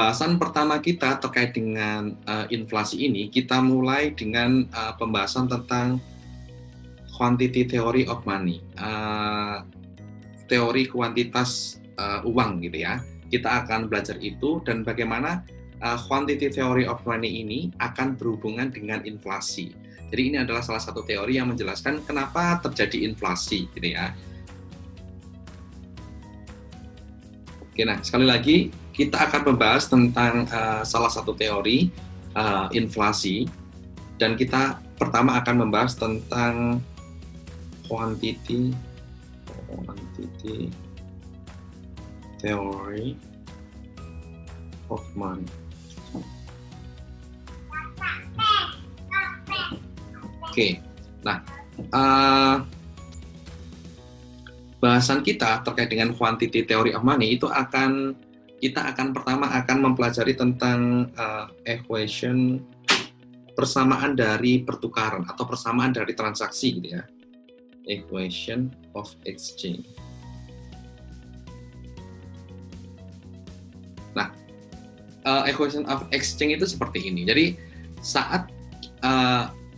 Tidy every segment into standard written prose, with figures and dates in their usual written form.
Pembahasan pertama kita terkait dengan inflasi ini, kita mulai dengan pembahasan tentang quantity theory of money, teori kuantitas uang gitu ya. Kita akan belajar itu dan bagaimana quantity theory of money ini akan berhubungan dengan inflasi. Jadi ini adalah salah satu teori yang menjelaskan kenapa terjadi inflasi gitu ya. Oke, nah sekali lagi kita akan membahas tentang salah satu teori inflasi, dan kita pertama akan membahas tentang quantity theory of money. Oke, nah bahasan kita terkait dengan quantity theory of money itu kita akan pertama mempelajari tentang equation persamaan dari pertukaran atau persamaan dari transaksi gitu ya. Equation of exchange. Nah, equation of exchange itu seperti ini. Jadi saat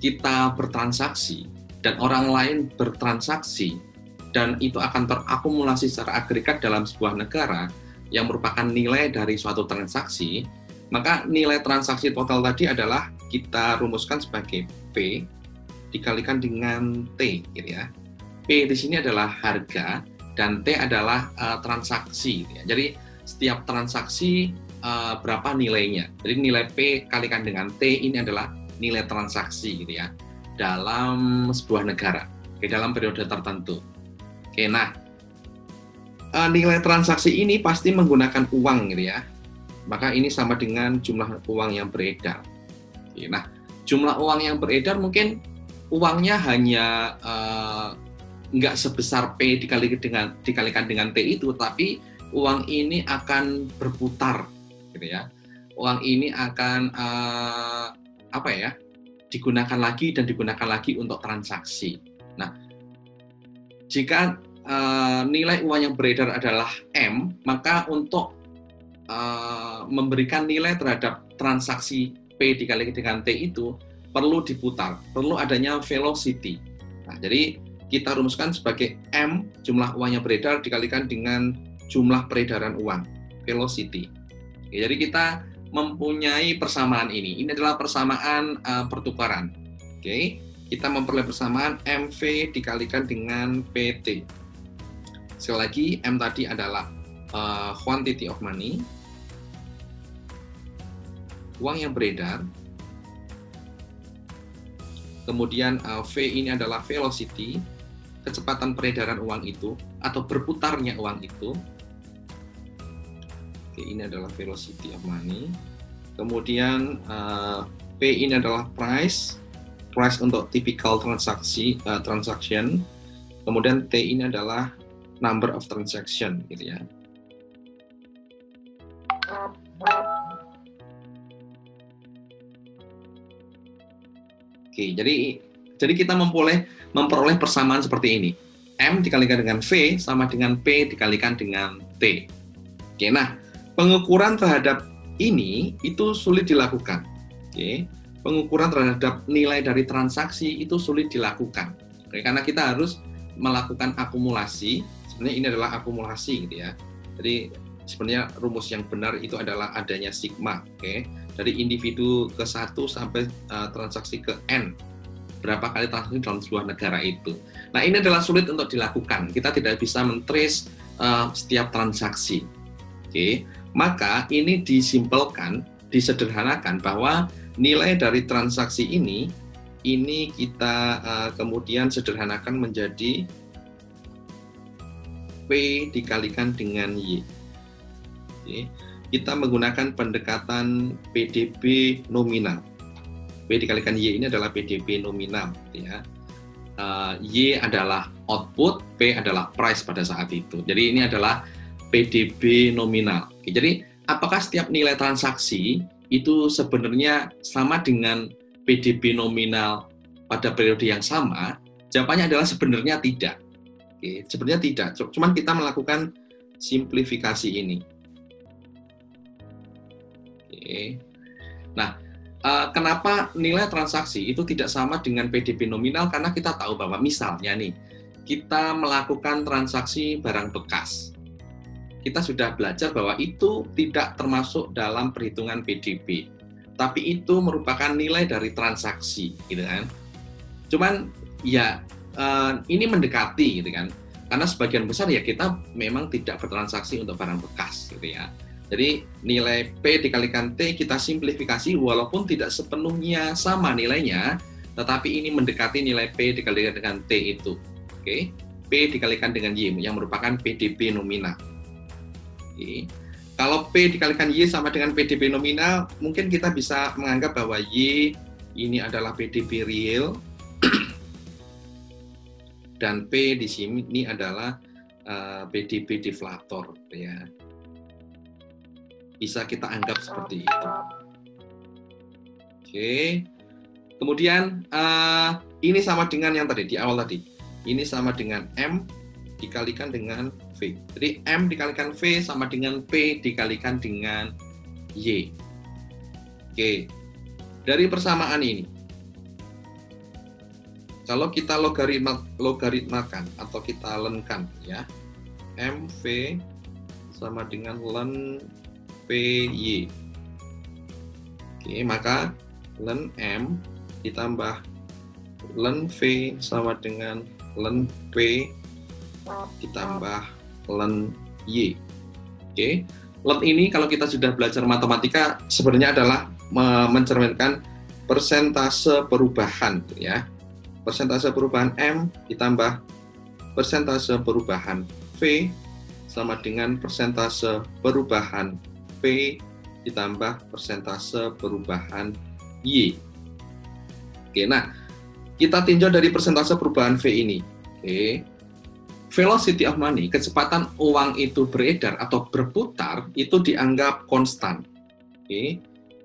kita bertransaksi dan orang lain bertransaksi dan itu akan terakumulasi secara agregat dalam sebuah negara yang merupakan nilai dari suatu transaksi, maka nilai transaksi total tadi adalah kita rumuskan sebagai P dikalikan dengan T gitu ya. P di sini adalah harga dan T adalah transaksi gitu ya. Jadi setiap transaksi berapa nilainya. Jadi nilai P kalikan dengan T ini adalah nilai transaksi gitu ya dalam sebuah negara, dalam periode tertentu. Oke, nah nilai transaksi ini pasti menggunakan uang gitu ya. Maka ini sama dengan jumlah uang yang beredar. Oke, nah, jumlah uang yang beredar mungkin uangnya hanya nggak sebesar P dikalikan dengan T itu, tapi uang ini akan berputar gitu ya. Uang ini akan digunakan lagi dan digunakan lagi untuk transaksi. Nah, jika nilai uang yang beredar adalah M, maka untuk memberikan nilai terhadap transaksi P dikali dengan T itu perlu diputar, perlu adanya velocity. Nah, jadi kita rumuskan sebagai M, jumlah uang yang beredar dikalikan dengan jumlah peredaran uang, velocity. Oke, jadi kita mempunyai persamaan ini. Ini adalah persamaan pertukaran. Oke, kita memperoleh persamaan MV dikalikan dengan PT. Sekali lagi, M tadi adalah quantity of money, uang yang beredar. Kemudian V ini adalah velocity, kecepatan peredaran uang itu, atau berputarnya uang itu. Oke, ini adalah velocity of money. Kemudian P ini adalah price untuk typical transaction. Kemudian T ini adalah number of transaction gitu ya. Oke, jadi kita memperoleh persamaan seperti ini. M dikalikan dengan V sama dengan P dikalikan dengan T. Oke, nah pengukuran terhadap ini itu sulit dilakukan. Oke, pengukuran terhadap nilai dari transaksi itu sulit dilakukan. Oke, karena kita harus melakukan akumulasi. Sebenarnya ini adalah akumulasi gitu ya. Jadi sebenarnya rumus yang benar itu adalah adanya sigma, oke, dari individu ke 1 sampai transaksi ke N. Berapa kali transaksi dalam sebuah negara itu. Nah, ini adalah sulit untuk dilakukan. Kita tidak bisa men-trace setiap transaksi. Oke, maka ini disimpelkan, disederhanakan bahwa nilai dari transaksi ini kita kemudian sederhanakan menjadi P dikalikan dengan Y. Oke. Kita menggunakan pendekatan PDB nominal. P dikalikan Y ini adalah PDB nominal. Ya. Y adalah output, P adalah price pada saat itu. Jadi ini adalah PDB nominal. Oke, jadi apakah setiap nilai transaksi itu sebenarnya sama dengan PDB nominal pada periode yang sama? Jawabannya adalah sebenarnya tidak. Oke, sebenarnya tidak. Cuman kita melakukan simplifikasi ini. Oke. Nah, kenapa nilai transaksi itu tidak sama dengan PDB nominal? Karena kita tahu bahwa misalnya nih, kita melakukan transaksi barang bekas. Kita sudah belajar bahwa itu tidak termasuk dalam perhitungan PDB. Tapi itu merupakan nilai dari transaksi, gitu kan. Cuman ya ini mendekati gitu kan. Karena sebagian besar ya kita memang tidak bertransaksi untuk barang bekas gitu ya. Jadi nilai P dikalikan T kita simplifikasi walaupun tidak sepenuhnya sama nilainya, tetapi ini mendekati nilai P dikalikan dengan T itu. Oke. P dikalikan dengan Y yang merupakan PDB nominal. Oke. Kalau P dikalikan Y sama dengan PDB nominal, mungkin kita bisa menganggap bahwa Y ini adalah PDB real dan P di sini adalah PDB deflator ya. Bisa kita anggap seperti itu. Oke. Kemudian ini sama dengan yang tadi di awal tadi. Ini sama dengan M dikalikan dengan V. Jadi M dikalikan V sama dengan P dikalikan dengan Y. Oke. Dari persamaan ini, kalau kita logaritmakan atau kita lenkan ya, MV sama dengan len PY. Oke, maka len M ditambah len V sama dengan len P ditambah len Y. Oke, len ini kalau kita sudah belajar matematika sebenarnya adalah mencerminkan persentase perubahan ya. Persentase perubahan M ditambah persentase perubahan V sama dengan persentase perubahan P ditambah persentase perubahan Y. Oke, nah kita tinjau dari persentase perubahan V ini. Oke, velocity of money, kecepatan uang itu beredar atau berputar itu dianggap konstan. Oke,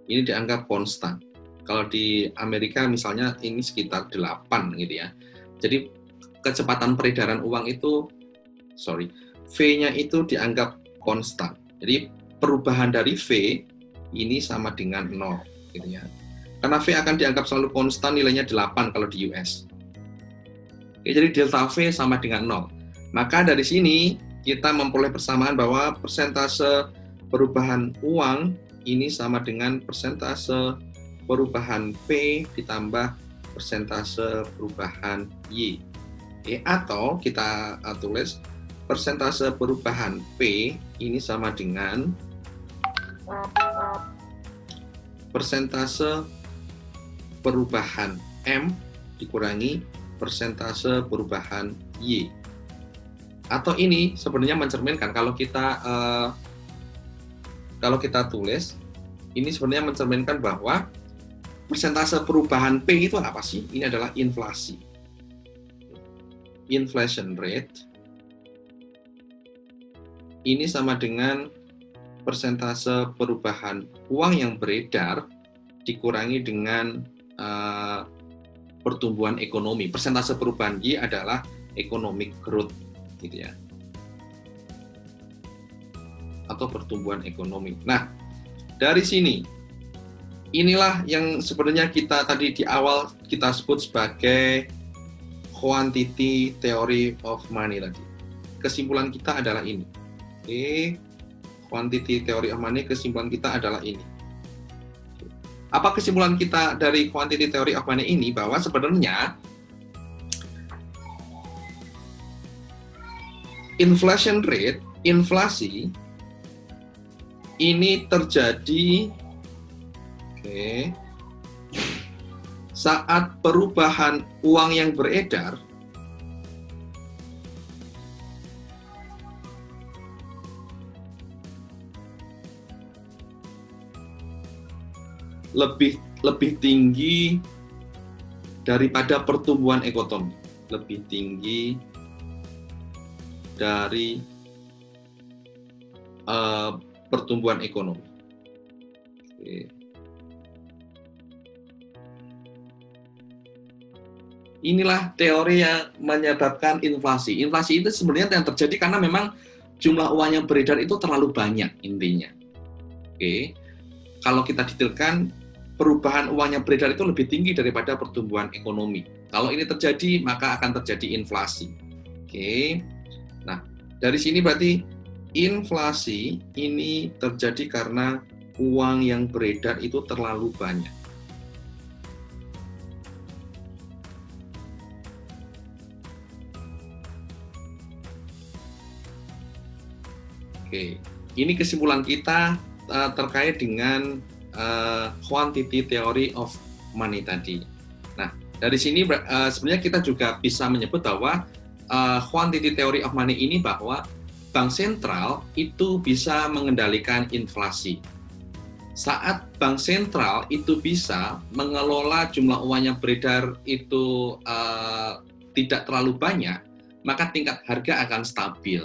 ini dianggap konstan. Kalau di Amerika misalnya ini sekitar 8 gitu ya. Jadi kecepatan peredaran uang itu, V-nya itu dianggap konstan. Jadi perubahan dari V ini sama dengan 0 gitu ya. Karena V akan dianggap selalu konstan, nilainya 8 kalau di US. Oke, jadi delta V sama dengan 0. Maka dari sini kita memperoleh persamaan bahwa persentase perubahan uang ini sama dengan persentase perubahan P ditambah persentase perubahan Y. Oke, atau kita tulis persentase perubahan P ini sama dengan persentase perubahan M dikurangi persentase perubahan Y. Atau ini sebenarnya mencerminkan kalau kita tulis ini sebenarnya mencerminkan bahwa persentase perubahan P itu apa sih? Ini adalah inflasi. Inflation rate ini sama dengan persentase perubahan uang yang beredar dikurangi dengan pertumbuhan ekonomi. Persentase perubahan Y adalah economic growth gitu ya. Atau pertumbuhan ekonomi. Nah, dari sini inilah yang sebenarnya kita tadi di awal kita sebut sebagai quantity theory of money tadi. Kesimpulan kita adalah ini. Oke, quantity theory of money, kesimpulan kita adalah ini. Apa kesimpulan kita dari quantity theory of money ini? Bahwa sebenarnya inflation rate, inflasi ini terjadi saat perubahan uang yang beredar lebih tinggi daripada pertumbuhan ekonomi, lebih tinggi dari pertumbuhan ekonomi. Oke. Inilah teori yang menyebabkan inflasi. Inflasi itu sebenarnya yang terjadi karena memang jumlah uang yang beredar itu terlalu banyak intinya. Oke. kalau kita detailkan, perubahan uang yang beredar itu lebih tinggi daripada pertumbuhan ekonomi. Kalau ini terjadi, maka akan terjadi inflasi. Oke. Nah, dari sini berarti inflasi ini terjadi karena uang yang beredar itu terlalu banyak. Oke, ini kesimpulan kita terkait dengan quantity theory of money tadi. Nah, dari sini sebenarnya kita juga bisa menyebut bahwa quantity theory of money ini bahwa bank sentral itu bisa mengendalikan inflasi. Saat bank sentral itu bisa mengelola jumlah uang yang beredar itu tidak terlalu banyak, maka tingkat harga akan stabil.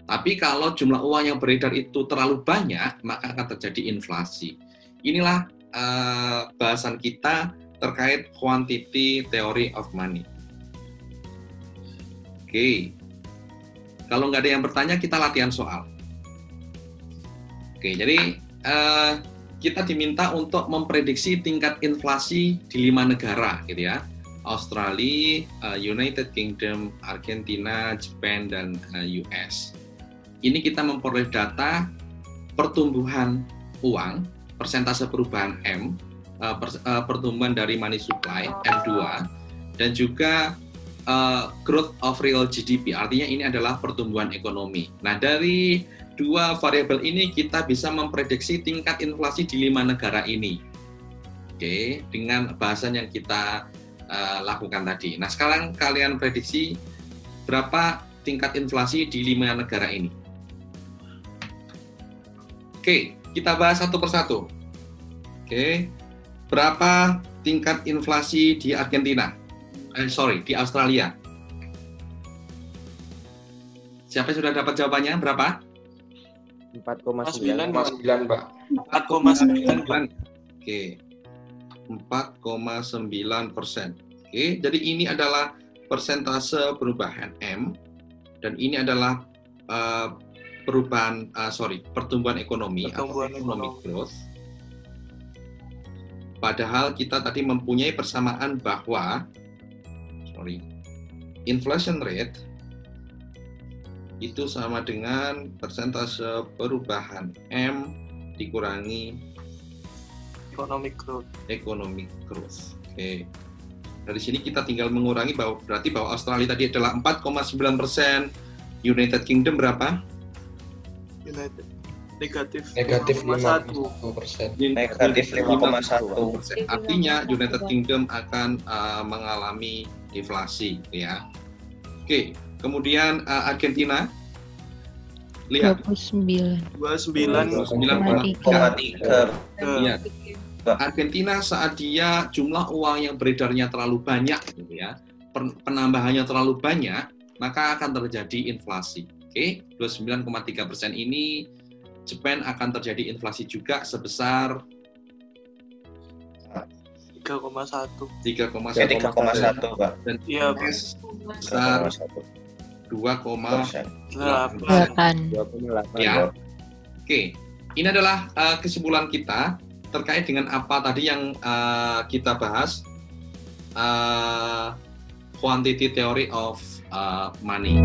Tapi kalau jumlah uang yang beredar itu terlalu banyak, maka akan terjadi inflasi. Inilah bahasan kita terkait quantity theory of money. Oke, kalau nggak ada yang bertanya, kita latihan soal. Oke, jadi kita diminta untuk memprediksi tingkat inflasi di 5 negara, gitu ya. Australia, United Kingdom, Argentina, Jepang, dan US. Ini kita memperoleh data pertumbuhan uang, persentase perubahan M, pertumbuhan dari money supply M2, dan juga growth of real GDP, artinya ini adalah pertumbuhan ekonomi. Nah, dari dua variabel ini kita bisa memprediksi tingkat inflasi di 5 negara ini. Oke, dengan bahasan yang kita lakukan tadi. Nah, sekarang kalian prediksi berapa tingkat inflasi di 5 negara ini. Oke, kita bahas satu persatu. Oke, berapa tingkat inflasi di Argentina? Di Australia. Siapa yang sudah dapat jawabannya? Berapa? 4,9, Mbak. 4,9. Oke, 4,9%. Oke, jadi ini adalah persentase perubahan M, dan ini adalah pertumbuhan ekonomi atau economic growth. Padahal kita tadi mempunyai persamaan bahwa inflation rate itu sama dengan persentase perubahan M dikurangi economic growth. Oke. Dari sini kita tinggal mengurangi berarti bahwa Australia tadi adalah 4,9%, United Kingdom berapa? Negatif 5,1%. Negatif 5,1. Artinya United Kingdom akan mengalami inflasi, ya. Oke, kemudian Argentina, lihat 29,3. Ya. Argentina saat dia jumlah uang yang beredarnya terlalu banyak, gitu ya, penambahannya terlalu banyak, maka akan terjadi inflasi. Oke, 29,3% ini Jepang akan terjadi inflasi juga sebesar 3,1. 3,1, Pak. Dan Iya, US sebesar 2,8. Ya. Oke, ini adalah kesimpulan kita terkait dengan apa tadi yang kita bahas, quantity theory of money.